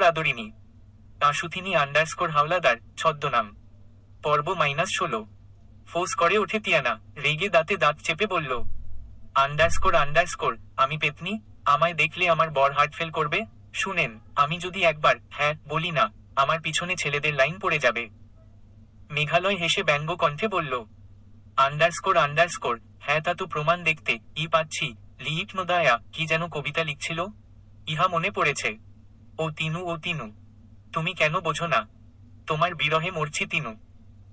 আদরিনী। আশুথিনী হাওলাদার, ছদ্মনাম। পর্ব -16। ফোঁস করে ওঠে তিয়ানা, রেগে দাঁতে দাঁত চেপে বলল, আমি পেতনি? আমায় দেখলে আমার বর হার্ট ফেল করবে? শুনেন, আমি যদি একবার হ্যাঁ বলি না, আমার পিছনে ছেলেদের লাইন পড়ে যাবে। মেঘালয় হেসে ব্যঙ্গ কণ্ঠে বলল, হ্যাঁ তা তো প্রমাণ দেখতে পাচ্ছি। লিহিট নোদায়া কি যেন কবিতা লিখছিল, ইহা মনে পড়েছে। ও তিনু, তুমি কেন বোঝো না? তোমার বিরহে মরছি তিনু।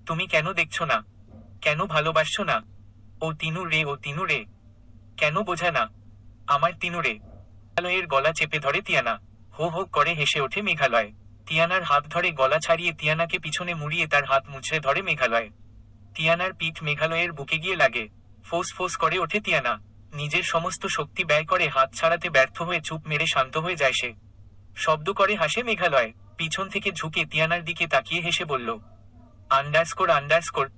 তুমি কেন দেখছো না? কেন ভালোবাসছো না? ও তিনু রে, কেন বোঝা না আমার তিনু রে? মেঘালয়ের গলা চেপে ধরে তিয়ানা। হো হো করে হেসে ওঠে মেঘালয়। তিয়ানার হাত ধরে গলা ছাড়িয়ে তিয়ানাকে পিছনে মুড়িয়ে তার হাত মুচড়ে ধরে মেঘালয়। তিয়ানার পিঠ মেঘালয়ের বুকে গিয়ে লাগে। ফোঁস ফোঁস করে ওঠে তিয়ানা। নিজের সমস্ত শক্তি ব্যয় করে হাত ছাড়াতে ব্যর্থ হয়ে চুপ মেরে শান্ত হয়ে যায় সে। শব্দ করে হাসে মেঘালয়। পিছন থেকে ঝুঁকে তিয়ানার দিকে তাকিয়ে হেসে বলল,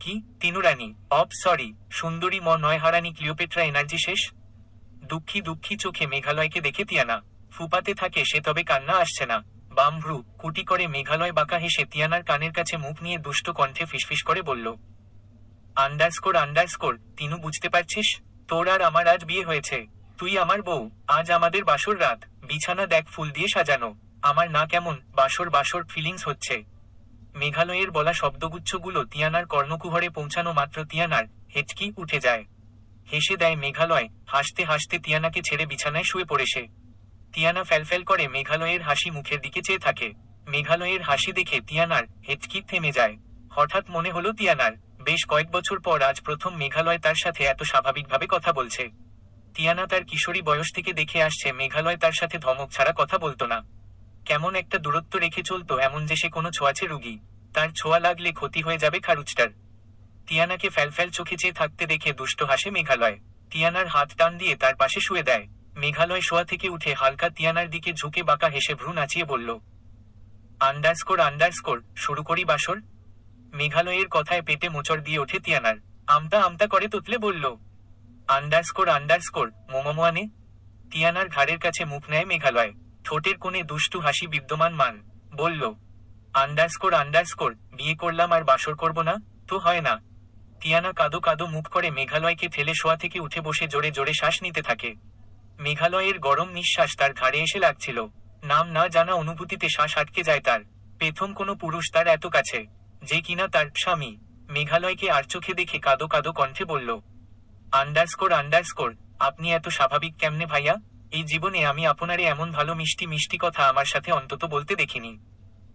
কি তিনুরানী? সরি, সুন্দরী নয় হারানি ক্লিওপেট্রা এনার্জি শেষ? দুঃখী চোখে মেঘালয়কে দেখে তিয়ানা ফুপাতে থাকে সে, তবে কান্না আসছে না। বাম ভ্রু কুটি করে মেঘালয় বাঁকা হেসে তিয়ানার কানের কাছে মুখ নিয়ে দুষ্ট কণ্ঠে ফিসফিস করে বলল, তিনু বুঝতে পারছিস? তোর আর আমার আজ বিয়ে হয়েছে। তুই আমার বউ। আজ আমাদের বাসর রাত। বিছানা দেখ ফুল দিয়ে সাজানো। আমার না কেমন বাসর ফিলিংস হচ্ছে। মেঘালয়ের বলা শব্দগুচ্ছগুলো তিয়ানার কর্ণকুহরে পৌঁছানো মাত্র তিয়ানার হেঁচকি উঠে যায়। হেসে দেয় মেঘালয়। হাসতে হাসতে তিয়ানাকে ছেড়ে বিছানায় শুয়ে পড়ে সে। তিয়ানা ফ্যালফ্যাল করে মেঘালয়ের হাসি মুখের দিকে চেয়ে থাকে। মেঘালয়ের হাসি দেখে তিয়ানার হেঁচকি থেমে যায়। হঠাৎ মনে হলো তিয়ানার বেশ কয়েক বছর পর আজ প্রথম মেঘালয় তার সাথে এত স্বাভাবিকভাবে কথা বলছে। তিয়ানা তার কিশোরী বয়স থেকে দেখে আসছে মেঘালয় তার সাথে ধমক ছাড়া কথা বলতো না। কেমন একটা দূরত্ব রেখে চলতো, এমন যে সে কোনো ছোঁয়াচে রুগী। তার ছোঁয়া লাগলে ক্ষতি হয়ে যাবে খারুচটার। তিয়ানাকে ফ্যালফ্যাল চোখে চেয়ে থাকতে দেখে দুষ্ট হাসে মেঘালয়। তিয়ানার হাত টান দিয়ে তার পাশে শুয়ে দেয়। মেঘালয় শোয়া থেকে উঠে হালকা তিয়ানার দিকে ঝুঁকে বাঁকা হেসে ভ্রু নাচিয়ে বলল, শুরু করি বাসর? মেঘালয়ের কথায় পেটে মোচড় দিয়ে ওঠে তিয়ানার। আমতা আমতা করে তুতলে বলল, মোমোয়ানে। তিয়ানার ঘাড়ের কাছে মুখ নেয় মেঘালয়। ঠোঁটের কোণে দুষ্টু হাসি বিদ্যমান বলল, বিয়ে করলাম আর বাসর করব না তো হয় না। তিয়ানা কাদো কাদো মুখ করে মেঘালয়কে ঠেলে শোয়া থেকে উঠে বসে জোরে জোরে শ্বাস নিতে থাকে। মেঘালয়ের গরম নিঃশ্বাস তার ঘাড়ে এসে লাগছিল। নাম না জানা অনুভূতিতে শ্বাস আটকে যায় তার। প্রথম কোনো পুরুষ তার এত কাছে, যে কিনা তার স্বামী। মেঘালয়কে আর চোখে দেখে কাদো কাদো কণ্ঠে বলল, আপনি এত স্বাভাবিক কেমনে ভাইয়া? এই জীবনে আমি আপনারে এমন ভালো মিষ্টি মিষ্টি কথা আমার সাথে অন্তত বলতে দেখিনি।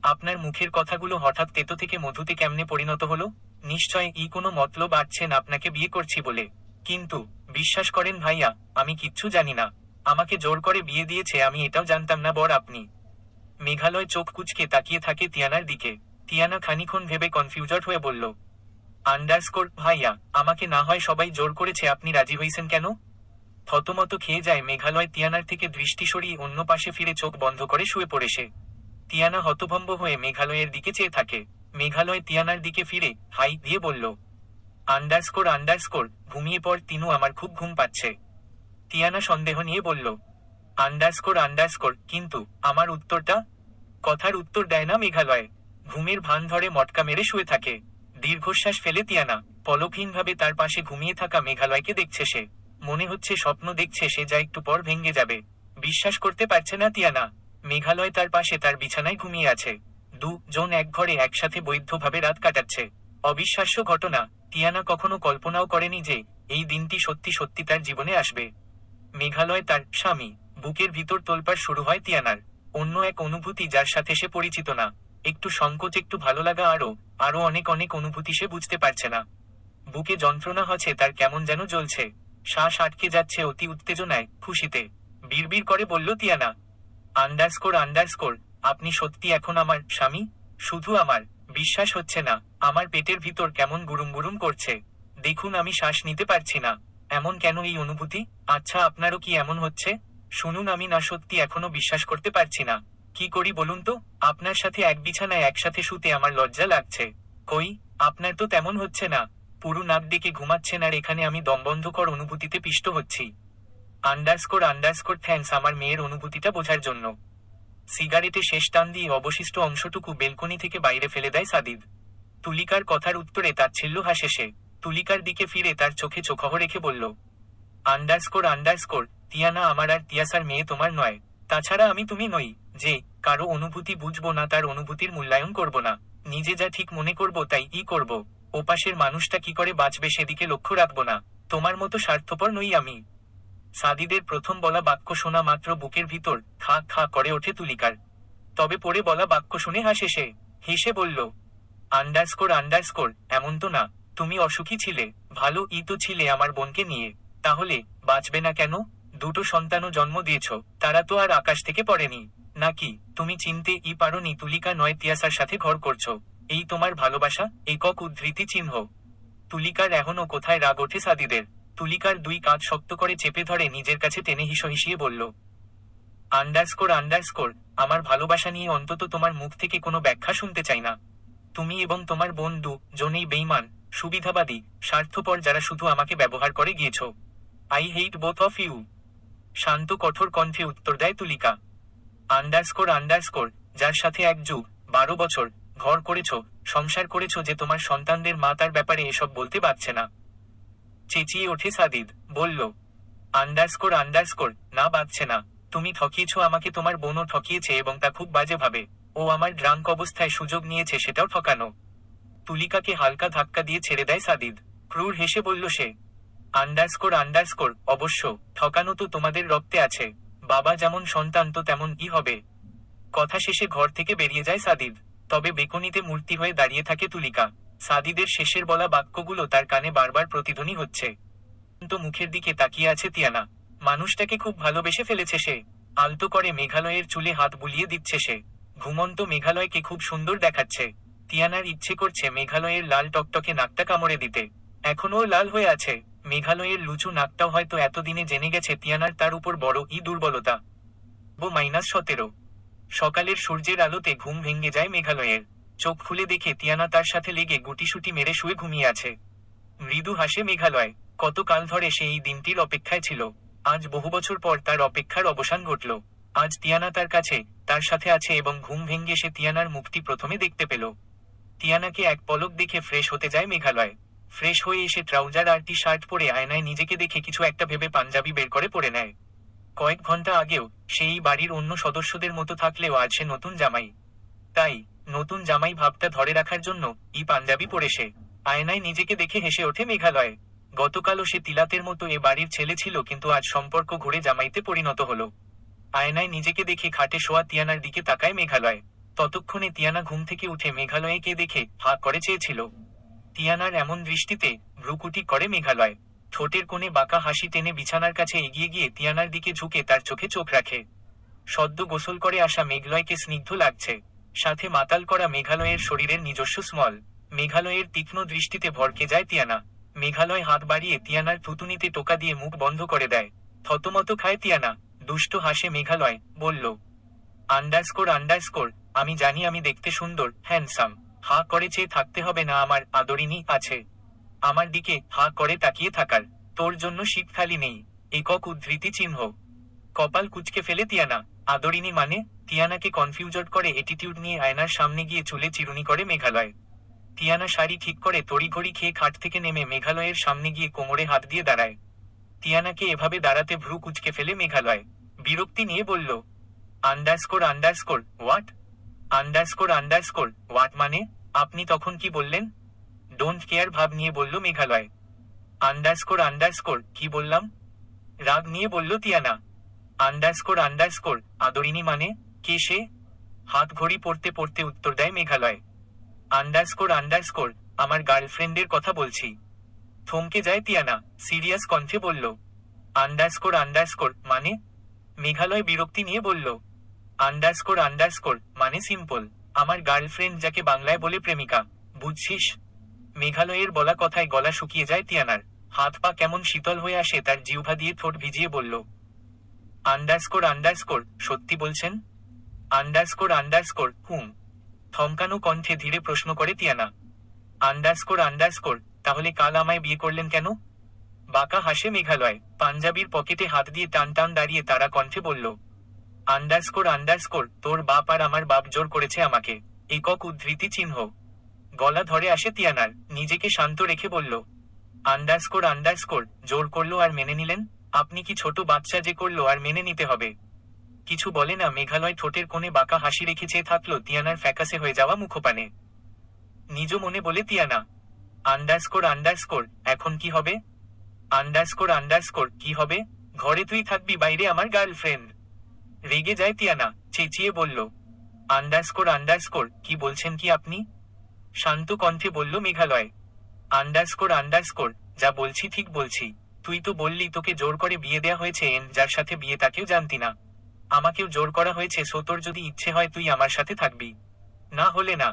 আপনার মুখের কথাগুলো হঠাৎ তেতো থেকে মধুতে কেমনে পরিণত হলো? নিশ্চয় কোনো মতলব আছেন আপনাকে বিয়ে করছি বলে। কিন্তু বিশ্বাস করেন ভাইয়া, আমি কিচ্ছু জানি না। আমাকে জোর করে বিয়ে দিয়েছে, আমি এটাও জানতাম না বর আপনি। মেঘালয় চোখ কুঁচকে তাকিয়ে থাকে তিয়ানার দিকে। তিয়ানা খানিক্ষণ ভেবে কনফিউজড হয়ে বলল, ভাইয়া, আমাকে না হয় সবাই জোর করেছে, আপনি রাজি হইছেন কেন? থতমত খেয়ে যায় মেঘালয় তিয়ানার থেকে দৃষ্টি সরিয়ে অন্য পাশে ফিরে চোখ বন্ধ করে শুয়ে পড়ে সে। তিয়ানা হতভম্ব হয়ে মেঘালয়ের দিকে চেয়ে থাকে। মেঘালয় তিয়ানার দিকে ফিরে হাই দিয়ে বলল, ঘুমিয়ে পড় তিনু, আমার খুব ঘুম পাচ্ছে। তিয়ানা সন্দেহ নিয়ে বলল, কিন্তু আমার উত্তরটা? কথার উত্তর দেয় না মেঘালয়। ঘুমের ভান ধরে মটকা মেরে শুয়ে থাকে। দীর্ঘশ্বাস ফেলে তিয়ানা পলকহীনভাবে তার পাশে ঘুমিয়ে থাকা মেঘালয়কে দেখছে সে। মনে হচ্ছে স্বপ্ন দেখছে সে, যা একটু পর ভেঙে যাবে। বিশ্বাস করতে পারছে না তিয়ানা। মেঘালয় তার পাশে তার বিছানায় ঘুমিয়ে আছে। দুজন এক ঘরে একসাথে বৈধভাবে রাত কাটাচ্ছে। অবিশ্বাস্য ঘটনা। তিয়ানা কখনো কল্পনাও করেনি যে এই দিনটি সত্যি সত্যি তার জীবনে আসবে। মেঘালয় তার স্বামী। বুকের ভিতর তোলপাড় শুরু হয় তিয়ানার। অন্য এক অনুভূতি যার সাথে সে পরিচিত না। একটু সংকোচ, একটু ভালো লাগা, আরো অনেক অনেক অনুভূতি সে বুঝতে পারছে না। বুকে যন্ত্রণা হচ্ছে তার, কেমন যেন জ্বলছে। শ্বাস আটকে যাচ্ছে অতি উত্তেজনায়, খুশিতে। বিড়বিড় করে বলল তিয়ানা, আপনি সত্যি এখন আমার স্বামী? শুধু আমার বিশ্বাস হচ্ছে না। আমার পেটের ভিতর কেমন গুরুম গুরুম করছে। দেখুন, আমি শ্বাস নিতে পারছি না। এমন কেন এই অনুভূতি? আচ্ছা, আপনারও কি এমন হচ্ছে? শুনুন, আমি না সত্যি এখনো বিশ্বাস করতে পারছি না। কি করি বলুন তো? আপনার সাথে এক বিছানায় একসাথে শুতে আমার লজ্জা লাগছে। কই, আপনার তো তেমন হচ্ছে না। পুরো নাক ডেকে ঘুমাচ্ছেন আর এখানে আমি দমবন্ধকর অনুভূতিতে পিষ্ট হচ্ছি। থ্যাঙ্কস আমার মেয়ের অনুভূতিটা বোঝার জন্য। সিগারেটে শেষ টান দিয়ে অবশিষ্ট অংশটুকু বেলকনি থেকে বাইরে ফেলে দেয় সাদিদ। তুলিকার কথার উত্তরে তাচ্ছিল্য হাসে সে। তুলিকার দিকে ফিরে তার চোখে চোখহ রেখে বলল, আন্ডারস্কোর, তিয়ানা আমার আর তিয়াসার মেয়ে তোমার নয়। তাছাড়া আমি তুমি নই যে কারো অনুভূতি বুঝবো না, তার অনুভূতির মূল্যায়ন করব না। নিজে যা ঠিক মনে করব তাই করব। ওপাশের মানুষটা কি করে বাঁচবে সেদিকে লক্ষ্য রাখবো না। তোমার মতো স্বার্থপর নই আমি। সাদিদের প্রথম বলা বাক্য শোনা মাত্র বুকের ভিতর খা খা করে ওঠে তুলিকার। তবে পরে বলা বাক্য শুনে হাসে সে। হেসে বলল, আন্ডারস্কোর, এমন তো না। তুমি অসুখী ছিলে, ভালো তো ছিলে আমার বোনকে নিয়ে। তাহলে বাঁচবে না কেন? দুটো সন্তানও জন্ম দিয়েছ, তারা তো আর আকাশ থেকে পড়েনি নাকি? তুমি চিনতে পারোনি তুলিকা নয় তিয়াসার সাথে ঘর করছো। এই তোমার ভালোবাসা, একক উদ্ধৃতি চিহ্ন। তুলিকার এখনও কোথায় রাগ ওঠে সাদিদের। তুলিকার দুই কাঁধ শক্ত করে চেপে ধরে নিজের কাছে টেনে হিসিয়ে বলল, আন্ডারস্কোর, আমার ভালোবাসা নিয়ে অন্তত তোমার মুখ থেকে কোনো ব্যাখ্যা শুনতে চাই না। তুমি এবং তোমার বন্ধু জনেই বেইমান, সুবিধাবাদী, স্বার্থপর, যারা শুধু আমাকে ব্যবহার করে গিয়েছ। I hate both of you. শান্ত কঠোর কণ্ঠে উত্তর দেয় তুলিকা। আন্ডারস্কোর, যার সাথে 1 যুগ 12 বছর ঘর করেছ, সংসার করেছ, যে তোমার সন্তানদের মা, তার ব্যাপারে এসব বলতে পারছে না। চেঁচিয়ে ওঠে সাদিদ, বলল, আন্ডারস্কোর, না বাঁচছে না। তুমি ঠকিয়েছ আমাকে, তোমার বোনও ঠকিয়েছে, এবং তা খুব বাজেভাবে। ও আমার ড্রাঙ্ক অবস্থায় সুযোগ নিয়েছে, সেটাও ঠকানো। তুলিকাকে হালকা ধাক্কা দিয়ে ছেড়ে দেয় সাদিদ। ক্রূর হেসে বলল সে, আন্ডারস্কোর, অবশ্য ঠকানো তো তোমাদের রক্তে আছে। বাবা যেমন সন্তান তো তেমন হবে। কথা শেষে ঘর থেকে বেরিয়ে যায় সাদিদ। তবে বেকনিতে মূর্তি হয়ে দাঁড়িয়ে থাকে তুলিকা। সাদিদের শেষের বলা বাক্যগুলো তার কানে বারবার প্রতিধ্বনি হচ্ছে। তো মুখের দিকে তাকিয়ে আছে তিয়ানা। মানুষটাকে খুব ভালোবেসে ফেলেছে সে। আলতো করে মেঘালয়ের চুলে হাত বুলিয়ে দিচ্ছে সে। ঘুমন্ত মেঘালয়কে খুব সুন্দর দেখাচ্ছে। তিয়ানার ইচ্ছে করছে মেঘালয়ের লাল টকটকে নাকটা কামড়ে দিতে। এখনও লাল হয়ে আছে। মেঘালয়ের লুচু নাকটাও হয়তো এতদিনে জেনে গেছে তিয়ানার তার উপর বড় দুর্বলতা। -17। সকালের সূর্যের আলোতে ঘুম ভেঙে যায় মেঘালয়ের। চোখ খুলে দেখে তিয়ানা তার সাথে লেগে গুটিসুটি মেরে শুয়ে ঘুমিয়ে আছে। মৃদু হাসে মেঘালয়। কতকাল ধরে সে এই দিনটির অপেক্ষায় ছিল। আজ বহু বছর পর তার অপেক্ষার অবসান ঘটল। আজ তিয়ানা তার কাছে, তার সাথে আছে, এবং ঘুম ভেঙে সে তিয়ানার মুখটি প্রথমে দেখতে পেল। তিয়ানাকে এক পলক দেখে ফ্রেশ হতে যায় মেঘালয়। ফ্রেশ হয়ে এসে ট্রাউজার আর টি শার্ট পরে আয়নায় নিজেকে দেখে কিছু একটা ভেবে পাঞ্জাবি বের করে পরে নেয়। কয়েক ঘন্টা আগেও সেই বাড়ির অন্য সদস্যদের মতো থাকলেও আজ সে নতুন জামাই। তাই নতুন জামাই ভাবটা ধরে রাখার জন্য পাঞ্জাবি পরে সে আয়নায় নিজেকে দেখে হেসে ওঠে মেঘালয়। গতকালও সে তিলাতের মতো এ বাড়ির ছেলে ছিল, কিন্তু আজ সম্পর্ক ঘুরে জামাইতে পরিণত হলো। আয়নায় নিজেকে দেখে খাটে শোয়া তিয়ানার দিকে তাকায় মেঘালয়। ততক্ষণে তিয়ানা ঘুম থেকে উঠে মেঘালয়কে দেখে হা করে চেয়েছিল। তিয়ানার এমন দৃষ্টিতে ভ্রুকুটি করে মেঘালয়। ঠোঁটের কোণে বাঁকা হাসি টেনে বিছানার কাছে এগিয়ে গিয়ে তিয়ানার দিকে ঝুঁকে তার চোখে চোখ রাখে। সদ্য গোসল করে আসা মেঘলয়কে স্নিগ্ধ লাগছে। সাথে মাতাল করা মেঘালয়ের শরীরের নিজস্ব স্মল। মেঘালয়ের তীক্ষ্ণ দৃষ্টিতে ভরকে যায় তিয়ানা। মেঘালয় হাত বাড়িয়ে তিয়ানার থুতুনিতে টোকা দিয়ে মুখ বন্ধ করে দেয়। থতমত খায় তিয়ানা। দুষ্ট হাসে মেঘালয়, বলল, আন্ডারস্কোর, আমি জানি আমি দেখতে সুন্দর, হ্যান্ডসাম। হা করে চেয়ে থাকতে হবে না, আমার আদরিনী আছে। আমার দিকে হা করে তাকিয়ে থাকার। তোর জন্য শীত খালি নেই। একক উদ্ধৃতি চিহ্ন। কপাল কুঁচকে ফেলে তিয়ানা। আদরিনী মানে? তিয়ানাকে কনফিউজড করে এটিটিউড নিয়ে আয়নার সামনে গিয়ে চুলে চিরুনি করে মেঘালয়। তিয়ানা শাড়ি ঠিক করে তড়িঘড়ি খেয়ে খাট থেকে নেমে মেঘালয়ের সামনে গিয়ে কোমরে হাত দিয়ে দাঁড়ায়। তিয়ানাকে এভাবে দাঁড়াতে ভ্রু কুঁচকে ফেলে মেঘালয়। বিরক্তি নিয়ে বলল, আন্ডারস্কোর, হোয়াট? হোয়াট মানে? আপনি তখন কি বললেন? ডোন্ট কেয়ার ভাব নিয়ে বলল মেঘালয়। আন্ডারস্কোর, কি বললাম? রাগ নিয়ে বলল তিয়ানা। আন্ডারস্কোর, আদরিনী মানে? কে সে? হাত ঘড়ি পড়তে পড়তে উত্তর দেয় মেঘালয়। আন্ডারস্কোর, আমার গার্লফ্রেন্ডের কথা বলছি। থমকে যায় তিয়ানা, সিরিয়াস কণ্ঠে বলল, আন্ডারস্কোর মানে? মেঘালয় বিরক্তি নিয়ে বলল, আন্ডারস্কোর মানে সিম্পল, আমার গার্লফ্রেন্ড, যাকে বাংলায় বলে প্রেমিকা, বুঝছিস? মেঘালয়ের বলা কথায় গলা শুকিয়ে যায় তিয়ানার। হাত পা কেমন শীতল হয়ে আসে তার জিহ্বা দিয়ে ঠোঁট ভিজিয়ে বলল, আন্ডারস্কোর, সত্যি বলছেন? আন্ডারস্কোর, হুম। থমকানো কণ্ঠে ধীরে প্রশ্ন করে তিয়ানা। আন্ডারস্কোর, তাহলে কাল আমায় বিয়ে করলেন কেন? বাঁকা হাসে মেঘালয়। পাঞ্জাবির পকেটে হাত দিয়ে টান টান দাঁড়িয়ে তারা কণ্ঠে বলল, আন্ডারস্কোর তোর বাপ আর আমার বাপ জোর করেছে আমাকে। একক উদ্ধৃতি চিহ্ন। গলা ধরে আসে তিয়ানার, নিজেকে শান্ত রেখে বলল, আন্ডারস্কোর জোর করলো আর মেনে নিলেন? আপনি কি ছোট বাচ্চা যে করলো আর মেনে নিতে হবে? কিছু বলে না মেঘালয় ঠোঁটের কোণে বাঁকা হাসি রেখে চেয়ে থাকলো তিয়ানার ফ্যাকাসে হয়ে যাওয়া মুখপানে। নিজ মনে বলে তিয়ানা, আন্ডারস্কোর এখন কি হবে? আন্ডারস্কোর কি হবে? ঘরে তুই থাকবি, বাইরে আমার গার্লফ্রেন্ড। রেগে যায় তিয়ানা, চেঁচিয়ে বলল, আন্ডারস্কোর কি বলছেন কি আপনি? শান্ত কণ্ঠে বলল মেঘালয়, আন্ডারস্কোর যা বলছি ঠিক বলছি। তুই তো বললি তোকে জোর করে বিয়ে দেয়া হয়েছে, যার সাথে বিয়ে তাকেও জানতি না। আমাকেও জোর করা হয়েছে, সো তোর যদি ইচ্ছে হয় তুই আমার সাথে থাকবি, না হলে না।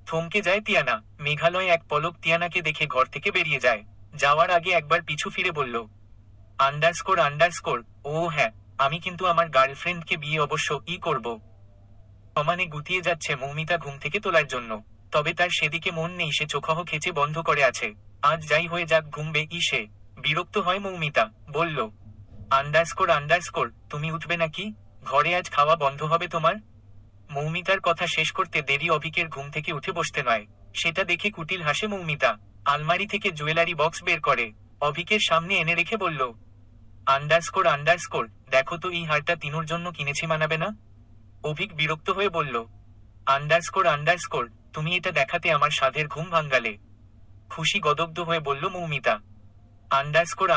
থমকে যায় তিয়ানা। মেঘালয় এক পলক তিয়ানাকে দেখে ঘর থেকে বেরিয়ে যায়। যাওয়ার আগে একবার পিছু ফিরে বলল, আন্ডারস্কোর ও হ্যাঁ, আমি কিন্তু আমার গার্লফ্রেন্ডকে বিয়ে অবশ্যই করব। সমানে গুটিয়ে যাচ্ছে মৌমিতা ঘুম থেকে তোলার জন্য, তবে তার সেদিকে মন নেই। সে চোখহ খেচে বন্ধ করে আছে। আজ যাই হয়ে যাক ঘুমবে সে। বিরক্ত হয় মৌমিতা, বলল, আন্ডারস্কোর তুমি উঠবে নাকি? ঘরে আজ খাওয়া বন্ধ হবে তোমার। মৌমিতার কথা শেষ করতে দেরি অভিকের ঘুম থেকে উঠে বসতে নয়, সেটা দেখে কুটিল হাসে মৌমিতা। আলমারি থেকে জুয়েলারি বক্স বের করে অভিকের সামনে এনে রেখে বলল, আন্ডারস্কোর দেখো তো এই হারটা তিনুর জন্য কিনেছি, মানাবে না? অভিক বিরক্ত হয়ে বলল, আন্ডারস্কোর তুমি এটা দেখাতে আমার সাধের ঘুম ভাঙ্গালে। খুশি গদগ্ধ হয়ে বলল মৌমিতা, আন্ডারস্কোর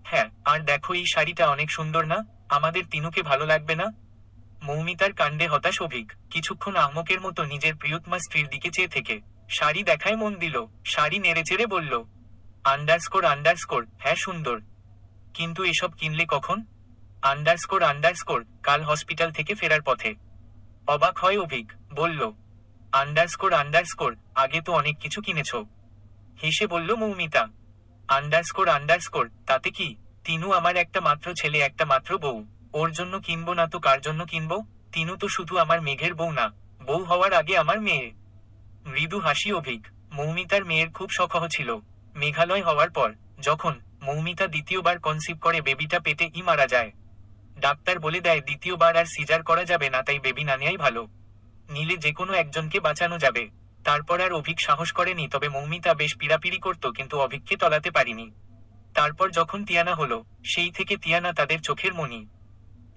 হ্যাঁ, আর দেখো এই শাড়িটা অনেক সুন্দর না? আমাদের তিনুকে ভালো লাগবে না? মৌমিতার কাণ্ডে হতাশ অভিক কিছুক্ষণ আহমকের মতো নিজের প্রিয়তমা স্ত্রীর দিকে চেয়ে থেকে শাড়ি দেখায় মন দিল। শাড়ি নেড়েচেড়ে বলল, আন্ডারস্কোর হ্যাঁ সুন্দর, কিন্তু এসব কিনলে কখন? আন্ডারস্কোর কাল হসপিটাল থেকে ফেরার পথে। অবাক হয় অভিক, বলল, আন্ডারস্কোর আগে তো অনেক কিছু কিনেছ। হেসে বলল মৌমিতা, আন্ডারস্কোর তাতে কি? তিনু আমার একটা মাত্র ছেলে, একটা মাত্র বউ। ওর জন্য কিনবো না তো কার জন্য কিনবো? তিনু তো শুধু আমার মেঘের বউ না, বউ হওয়ার আগে আমার মেয়ে। মৃদু হাসি অভিক। মৌমিতার মেয়ের খুব শখহ ছিল। মেঘালয় হওয়ার পর যখন মৌমিতা দ্বিতীয়বার কনসিভ করে, বেবিটা পেটে মারা যায়। ডাক্তার বলে দেয় দ্বিতীয়বার আর সিজার করা যাবে না, তাই বেবি না নেয়াই ভালো। নিলে যে কোনো একজনকে বাঁচানো যাবে। তারপর আর অভিক সাহস করেনি, তবে মৌমিতা বেশ পিড়াপিড়ি করত কিন্তু অভিককে তলাতে পারিনি। তারপর যখন তিয়ানা হলো, সেই থেকে তিয়ানা তাদের চোখের মণি।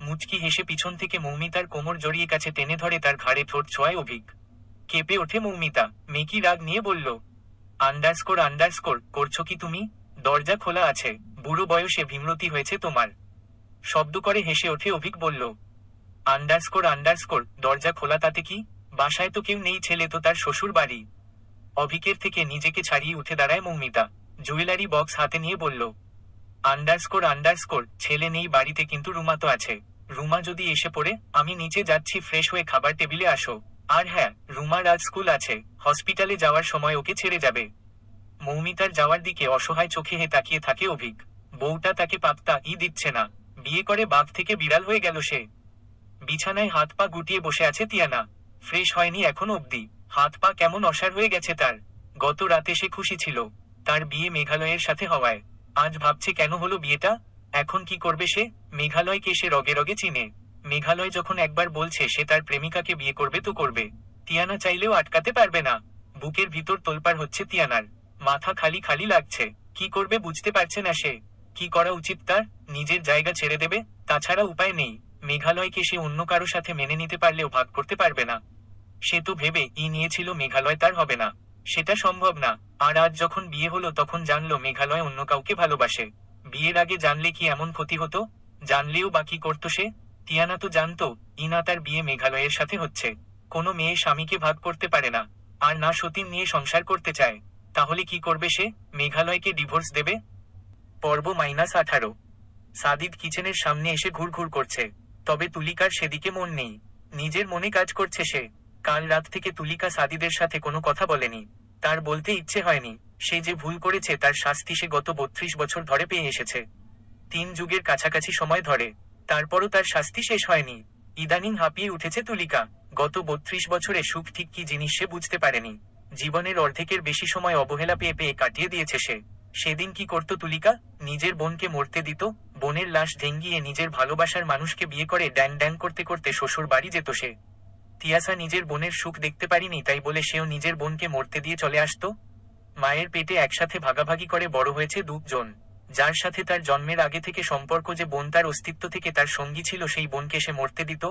মুচকি হেসে পিছন থেকে মৌমিতার কোমর জড়িয়ে কাছে টেনে ধরে তার ঘাড়ে ঠোঁট ছোঁয়ায় অভিক। কেঁপে ওঠে মৌমিতা, মেকি রাগ নিয়ে বলল, আন্ডারস্কোর করছো কি তুমি? দরজা খোলা আছে, বুড়ো বয়সে ভীমরতি হয়েছে তোমার। শব্দ করে হেসে ওঠে অভিক, বলল, আন্ডারস্কোর দরজা খোলা তাতে কি? বাসায় তো কেউ নেই, ছেলে তো তার শ্বশুর বাড়ি। অভিকের থেকে নিজেকে ছাড়িয়ে উঠে দাঁড়ায় মৌমিতা, জুয়েলারি বক্স হাতে নিয়ে বলল, আন্ডারস্কোর ছেলে নেই বাড়িতে, কিন্তু রুমা তো আছে। রুমা যদি এসে পড়ে? আমি নিচে যাচ্ছি, ফ্রেশ হয়ে খাবার টেবিলে আসো। আর হ্যাঁ, রুমার আজ স্কুল আছে, হসপিটালে যাওয়ার সময় ওকে ছেড়ে যাবে। মৌমিতার যাওয়ার দিকে অসহায় চোখে তাকিয়ে থাকে অভিক। বউটা তাকে পাত্তা দিচ্ছে না। বিয়ে করে বাঘ থেকে বিড়াল হয়ে গেল সে। বিছানায় হাত পা গুটিয়ে বসে আছে তিয়ানা। ফ্রেশ হয়নি এখন অবধি। হাত পা কেমন অসাড় হয়ে গেছে তার। গত রাতে সে খুশি ছিল তার বিয়ে মেঘালয়ের সাথে হওয়ায়। আজ ভাবছে কেন হলো বিয়েটা। এখন কি করবে সে? মেঘালয়কে সে রগে রগে চিনে। মেঘালয় যখন একবার বলছে সে তার প্রেমিকাকে বিয়ে করবে তো করবে, তিয়ানা চাইলেও আটকাতে পারবে না। বুকের ভিতর তোলপাড় হচ্ছে তিয়ানার। মাথা খালি খালি লাগছে। কি করবে বুঝতে পারছে না সে। কি করা উচিত তার? নিজের জায়গা ছেড়ে দেবে? তাছাড়া উপায় নেই। মেঘালয়কে সে অন্য কারো সাথে মেনে নিতে পারলেও ভাগ করতে পারবে না। সে তো ভেবে নিয়েছিল মেঘালয় তার হবে না, সেটা সম্ভব না। আর আজ যখন বিয়ে হলো তখন জানলো মেঘালয় অন্য কাউকে ভালোবাসে। বিয়ের আগে জানলে কি এমন ক্ষতি হতো? জানলেও বাকি করতো সে? তিয়ানা তো জানতো ইনা তার বিয়ে মেঘালয়ের সাথে হচ্ছে। কোনো মেয়ে স্বামীকে ভাগ করতে পারে না, আর না সতীন নিয়ে সংসার করতে চায়। তাহলে কি করবে সে? মেঘালয়কে ডিভোর্স দেবে? পর্ব -18। সাদিদ কিচেনের সামনে এসে ঘুরঘুর করছে, তবে তুলিকার সেদিকে মন নেই। নিজের মনে কাজ করছে সে। কাল রাত থেকে তুলিকা সাদিদের সাথে কোনো কথা বলেনি। তার বলতে ইচ্ছে হয়নি। সে যে ভুল করেছে তার শাস্তি সে গত 32 বছর ধরে পেয়ে এসেছে। 3 যুগের কাছাকাছি সময় ধরে। তারপরও তার শাস্তি শেষ হয়নি। ইদানিং হাঁপিয়ে উঠেছে তুলিকা। গত 32 বছরে সুখ ঠিক কি জিনিস সে বুঝতে পারেনি। জীবনের অর্ধেকের বেশি সময় অবহেলা পেয়ে পেয়ে কাটিয়ে দিয়েছে সে। সেদিন কি করত তুলিকা? নিজের বোনকে মরতে দিত? বোনের লাশ ঢেঙ্গিয়ে নিজের ভালোবাসার মানুষকে বিয়ে করে ড্যাং ড্যাং করতে করতে শ্বশুর বাড়ি যেত সে। তিয়াসা নিজের বোনের সুখ দেখতে পারিনি তাই বলে সেও নিজের বোনকে মরতে দিয়ে চলে আসতো। মায়ের পেটে একসাথে ভাগাভাগি করে বড় হয়েছে দুজন। যার সাথে তার জন্মের আগে থেকে সম্পর্ক, যে বোন তার অস্তিত্ব থেকে তার সঙ্গী ছিল, সেই বোনকে সে মরতে দিত।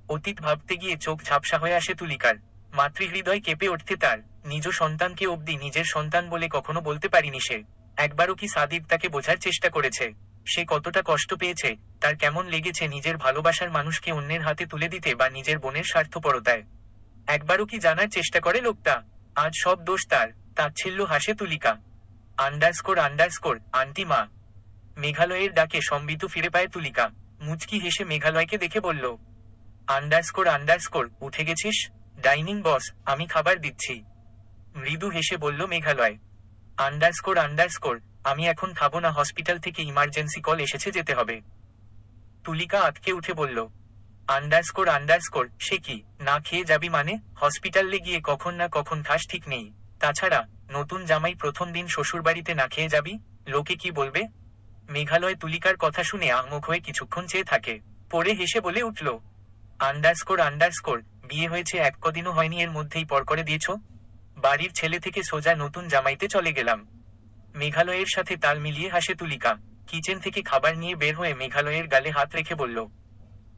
অতীত ভাবতে গিয়ে চোখ ঝাপসা হয়ে আসে তুলিকার। মাতৃহৃদয় কেঁপে উঠতে তার। নিজ সন্তানকে অবধি নিজের সন্তান বলে কখনো বলতে পারিনি সে। একবারও কি সাদিক তাকে বোঝার চেষ্টা করেছে সে কতটা কষ্ট পেয়েছে, তার কেমন লেগেছে নিজের ভালোবাসার মানুষকে অন্যের হাতে তুলে দিতে বা নিজের বোনের স্বার্থপরতায়? একবারও কি জানার চেষ্টা করে লোকটা? আজ সব দোষ তার। তাচ্ছিল্য হাসে তুলিকা। আন্ডারস্কোর আন্টি মা। মেঘালয়ের ডাকে সম্বিত ফিরে পায় তুলিকা। মুচকি হেসে মেঘালয়কে দেখে বলল, আন্ডারস্কোর উঠে গেছিস? ডাইনিং বস, আমি খাবার দিচ্ছি। মৃদু হেসে বলল মেঘালয়। আন্ডারস্কোর আমি এখন খাবো না, হসপিটাল থেকে ইমার্জেন্সি কল এসেছে, যেতে হবে। তুলিকা আতকে উঠে বলল, আন্ডারস্কোর সে কি? না খেয়ে যাবি মানে? হসপিটালে গিয়ে কখন না কখন খাস ঠিক নেই। তাছাড়া নতুন জামাই, প্রথম দিন শ্বশুরবাড়িতে না খেয়ে যাবি? লোকে কি বলবে? মেঘালয় তুলিকার কথা শুনে আহমক হয়ে কিছুক্ষণ চেয়ে থাকে, পরে হেসে বলে উঠল, আন্ডারস্কোর বিয়ে হয়েছে এক কদিনও হয়নি, এর মধ্যেই পর করে দিয়েছ? বাড়ির ছেলে থেকে সোজা নতুন জামাইতে চলে গেলাম। মেঘালয়ের সাথে তাল মিলিয়ে হাসে তুলিকা। কিচেন থেকে খাবার নিয়ে বের হয়ে মেঘালয়ের গালে হাত রেখে বলল,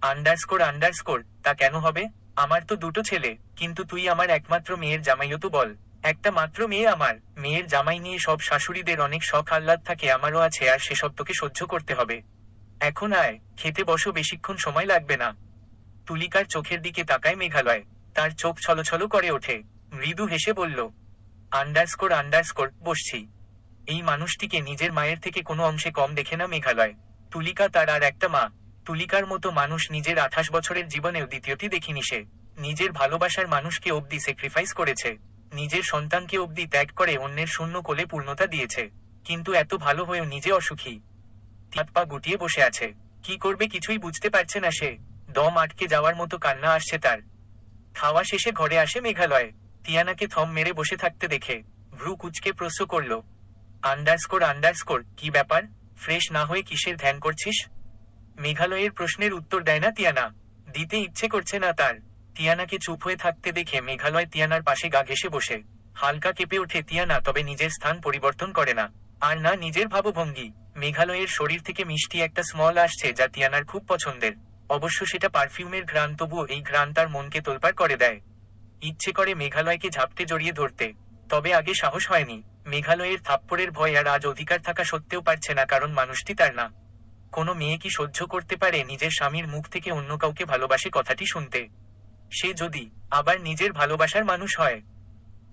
আন্ডারস্কোর তা কেন হবে? আমার তো দুটো ছেলে, কিন্তু তুই আমার একমাত্র মেয়ের জামাইও তো বল। একটা মাত্র মেয়ে আমার। মেয়ের জামাই নিয়ে সব শাশুড়িদের অনেক শখ আহ্লাদ থাকে, আমারও আছে, আর সেসব তোকে সহ্য করতে হবে। এখন আয়, খেতে বসো, বেশিক্ষণ সময় লাগবে না। তুলিকার চোখের দিকে তাকায় মেঘালয়। তার চোখ ছলছল করে ওঠে। মৃদু হেসে বলল, আন্ডারস্কোর বসছি। এই মানুষটিকে নিজের মায়ের থেকে কোনো অংশে কম দেখে না মেঘালয়। তুলিকা তার আর একটা মা। তুলিকার মতো মানুষ নিজের 28 বছরের জীবনেও দ্বিতীয়টি দেখিনি সে। নিজের ভালোবাসার মানুষকে অবধি স্যাক্রিফাইস করেছে। নিজের সন্তানকে অবধি ত্যাগ করে অন্যের শূন্য কোলে পূর্ণতা দিয়েছে। কিন্তু এত ভালো হয়েও নিজে অসুখী। হাত পা গুটিয়ে বসে আছে। কি করবে কিছুই বুঝতে পারছে না সে। দম আটকে যাওয়ার মতো কান্না আসছে তার। খাওয়া শেষে ঘরে আসে মেঘালয়। তিয়ানাকে থম মেরে বসে থাকতে দেখে ভ্রু কুঁচকে প্রশ্ন করল, আন্ডারস্কোর কি ব্যাপার? ফ্রেশ না হয়ে কিসের ধ্যান করছিস? মেঘালয়ের প্রশ্নের উত্তর দেয় না তিয়ানা। দিতে ইচ্ছে করছে না তার। তিয়ানাকে চুপ হয়ে থাকতে দেখে মেঘালয় তিয়ানার পাশে গা ঘেঁষে বসে। হালকা কেঁপে ওঠে তিয়ানা, তবে নিজের স্থান পরিবর্তন করে না। আর না নিজের ভাবভঙ্গি। মেঘালয়ের শরীর থেকে মিষ্টি একটা স্মল আসছে, যা তিয়ানার খুব পছন্দের। অবশ্য সেটা পারফিউমের ঘ্রাণ, তবুও এই ঘ্রাণ তার মনকে তোলপাড় করে দেয়। ইচ্ছে করে মেঘালয়কে ঝাপটে জড়িয়ে ধরতে, তবে আগে সাহস হয়নি। মেঘালয়ের থাপ্পড়ের ভয় আর আজ অধিকার থাকা সত্ত্বেও পারছে না, কারণ মানুষটি তার না। কোনো মেয়ে কি সহ্য করতে পারে নিজের স্বামীর মুখ থেকে অন্য কাউকে ভালোবাসে কথাটি শুনতে? সে যদি আবার নিজের ভালোবাসার মানুষ হয়।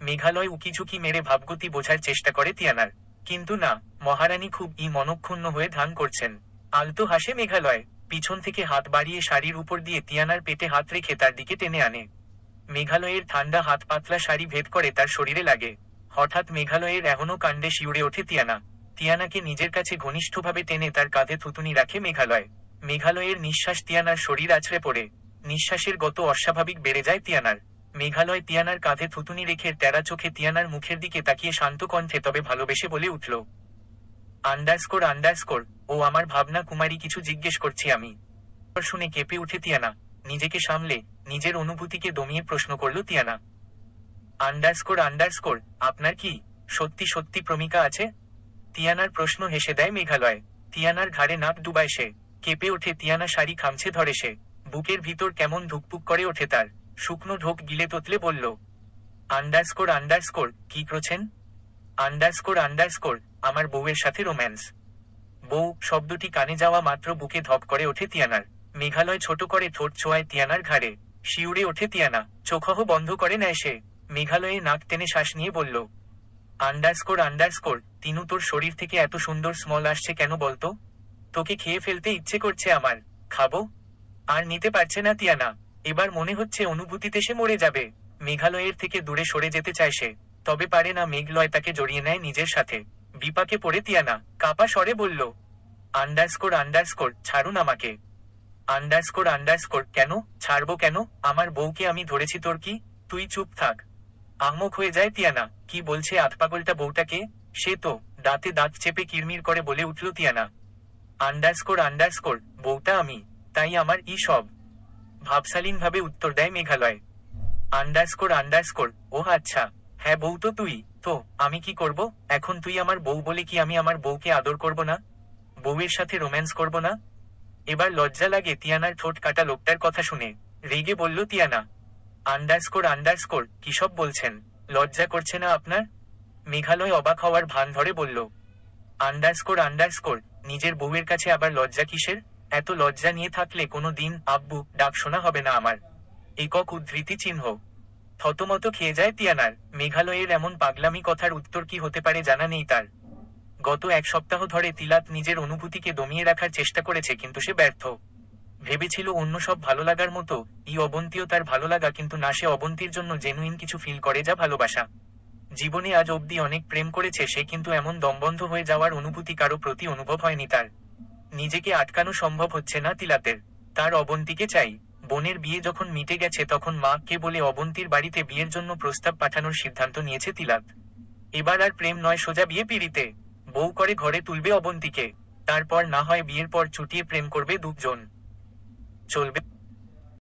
মেঘালয় উকিঝুঁকি মেরে ভাবগতি বোঝার চেষ্টা করে তিয়ানার। কিন্তু না, মহারানী খুব মনক্ষুণ্ণ হয়ে ধ্যান করছেন। আলতো হাসে মেঘালয়। পিছন থেকে হাত বাড়িয়ে শাড়ির উপর দিয়ে তিয়ানার পেটে হাত রেখে তার দিকে টেনে আনে। মেঘালয়ের ঠান্ডা হাত পাতলা শাড়ি ভেদ করে তার শরীরে লাগে। হঠাৎ মেঘালয়ের এখনো কাণ্ডে শিউরে ওঠে তিয়ানা। তিয়ানাকে নিজের কাছে ঘনিষ্ঠভাবে টেনে তার কাঁধে থুতুনি রাখে মেঘালয়। মেঘালয়ের নিঃশ্বাস তিয়ানার শরীর আছড়ে পড়ে। নিঃশ্বাসের গত অস্বাভাবিক বেড়ে যায় তিয়ানার। মেঘালয় তিয়ানার কাঁধে থুতুনি রেখে টেরা চোখে তিয়ানার মুখের দিকে তাকিয়ে শান্ত কণ্ঠে তবে ভালোবেসে বলে উঠল, আন্ডারস্কোর ও আমার ভাবনা কুমারী, কিছু জিজ্ঞেস করছি আমি। শুনে কেঁপে উঠে তিয়ানা। নিজেকে সামলে নিজের অনুভূতিকে দমিয়ে প্রশ্ন করল তিয়ানা, আন্ডারস্কোর আপনার কি সত্যি সত্যি প্রেমিকা আছে? তিয়ানার প্রশ্ন হেসে দেয় মেঘালয়। তিয়ানার ঘাড়ে নাক ডুবায় সে। কেঁপে ওঠে তিয়ানা, শাড়ি খামছে ধরে সে। বুকের ভিতর কেমন ধুকপুক করে ওঠে তার। শুকনো ঢোক গিলে তোতলে বলল, আন্ডারস্কোর কি করছেন? আন্ডারস্কোর আমার বউয়ের সাথে রোম্যান্স। বউ শব্দটি কানে যাওয়া মাত্র বুকে ধক করে ওঠে তিয়ানার। মেঘালয় ছোট করে ঠোঁট ছোঁয়ায় তিয়ানার ঘাড়ে। শিউরে ওঠে তিয়ানা। চোখহ বন্ধ করে নেয় সে। মেঘালয়ে নাক টেনে শ্বাস নিয়ে বলল, আন্ডারস্কোর তিনু, তোর শরীর থেকে এত সুন্দর স্মল আসছে কেন বলতো? তোকে খেয়ে ফেলতে ইচ্ছে করছে আমার। খাবো? আর নিতে পারছে না তিয়ানা। এবার মনে হচ্ছে অনুভূতিতে সে মরে যাবে। মেঘালয়ের থেকে দূরে সরে যেতে চায় সে, তবে পারে না। মেঘলয় তাকে জড়িয়ে নেয় নিজের সাথে। বিপাকে পড়ে তিয়ানা কাপা স্বরে বলল, আন্ডারস্কোর ছাড়ুন আমাকে। আন্ডারস্কোর কেন ছাড়বো কেন? আমার বউকে আমি ধরেছি, তোর কি? তুই চুপ থাক। আহমক হয়ে যায় তিয়ানা। কি বলছে আধপাগলটা? বউটাকে? সে তো। দাঁতে দাঁত চেপে কিরমির করে বলে উঠল তিয়ানা, আন্ডারস্কোর বউটা আমি, তাই আমার ই সব। ভাবসালীন ভাবে উত্তর দেয় মেঘালয়। আন্ডারস্কোর ওহ আচ্ছা, হ্যাঁ বউ তো তুই। তো আমি কি করব? এখন তুই আমার বউ বলে কি আমি আমার বউকে আদর করব না? বউয়ের সাথে রোম্যান্স করব না? এবার লজ্জা লাগে তিয়ানার ঠোঁট কাটা লোকটার কথা শুনে। রেগে বলল তিয়ানা। আন্ডারস্কোর কিসব বলছেন? লজ্জা করছে না আপনার? মেঘালয় অবাক হওয়ার ভান ধরে বলল। আন্ডারস্কোর নিজের বউয়ের কাছে আবার লজ্জা কিসের? এত লজ্জা নিয়ে থাকলে কোনো দিন আব্বু ডাক শোনা হবে না আমার। একক উদ্ধৃতি চিহ্ন। থতমত খেয়ে যায় তিয়ানার। মেঘালয়ের এমন পাগলামি কথার উত্তর কি হতে পারে জানা নেই তার। গত এক সপ্তাহ ধরে তিলাত নিজের অনুভূতিকে দমিয়ে রাখার চেষ্টা করেছে, কিন্তু সে ব্যর্থ। ভেবেছিল অন্য সব ভালো লাগার মতো অবন্তীও তার ভালো লাগা, কিন্তু না, সে অবন্তীর জন্য জেনুইন কিছু ফিল করে, যা ভালোবাসা। জীবনে আজ অবধি অনেক প্রেম করেছে সে, কিন্তু এমন দমবন্ধ হয়ে যাওয়ার অনুভূতি কারো প্রতি অনুভব হয়নি তার। নিজেকে আটকানো সম্ভব হচ্ছে না তিলাতের। তার অবন্তীকে চাই। বোনের বিয়ে যখন মিটে গেছে তখন মা কে বলে অবন্তীর বাড়িতে বিয়ের জন্য প্রস্তাব পাঠানোর সিদ্ধান্ত নিয়েছে তিলাত। এবার আর প্রেম নয়, সোজা বিয়ে পিড়িতে। বউ করে ঘরে তুলবে অবন্তীকে। তারপর না হয় বিয়ের পর চুটিয়ে প্রেম করবে দুজন। চলবে।